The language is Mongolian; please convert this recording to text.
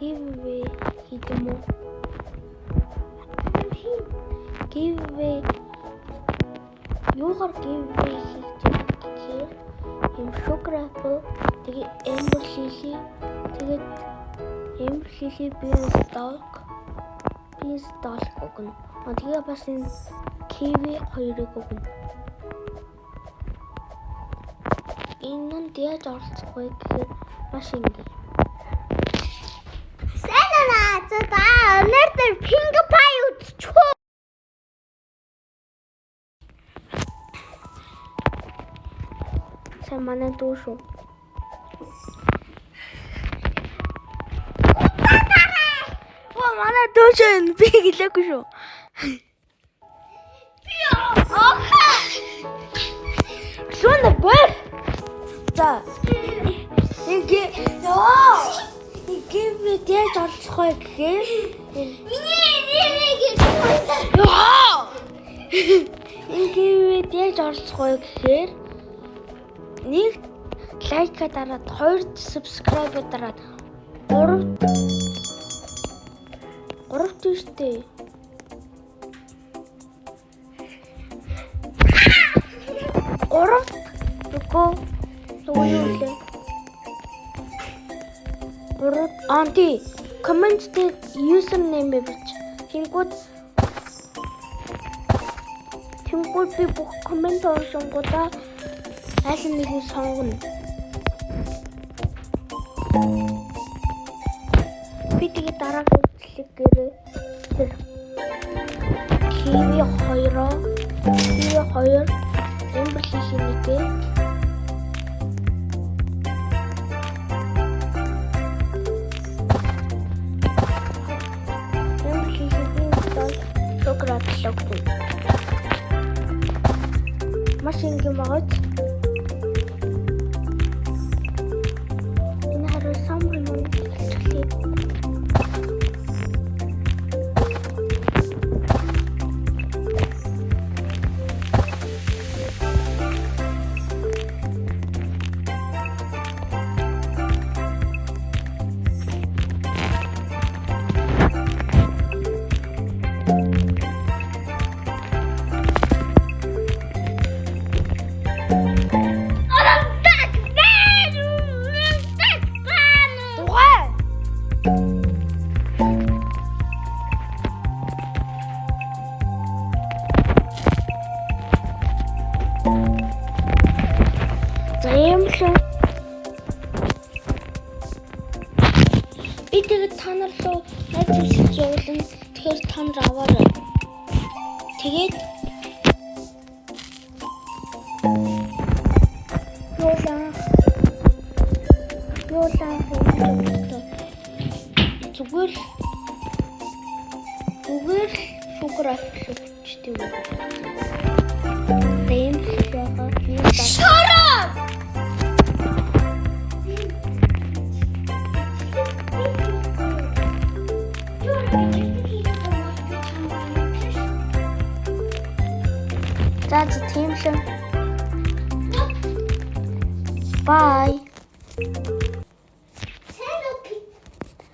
giveaway хийдэг юм уу? Giveaway юугаар giveaway хийдэг гэхээр юм sugar apple тэгээд amber lily тэгээд amber lily beanstalk өгнө. Тэгээ бас энэ kiwi хоёрыг өгнө. Энэ нь яаж оролцох вэ гэхээр маш энгийн. Өнөөдөр Pink Pie үзчихв. Сайн манай дүү шүү. Манай дүү шүү. Би гэлээгүй шүү. Шунда бэр. За. Giveaway яаж оролцох вэ гэхээр giveaway яаж оролцох вэ гэхээр нэг лайка дараад 2 subscribe дараад 3 тийштэй Анти коммент дээр username бичиж. Тэнгүүд би бүх коммент уншингуудаа аль нэгийг сонгоно. Би тэгээ дараагийн кликээрээ тэр kiwi 2 amber lily машин гэмагт энэ хараа самбар мөн хэлчихлээ. Би тэгээд та нар руу найз хэлж явуулна. Тэгэхээр та нар аваарай. Тэгээд Юулаа зүгээр sugar apple чтэй үү? Дэм яга шарап. That's a team show. Bye.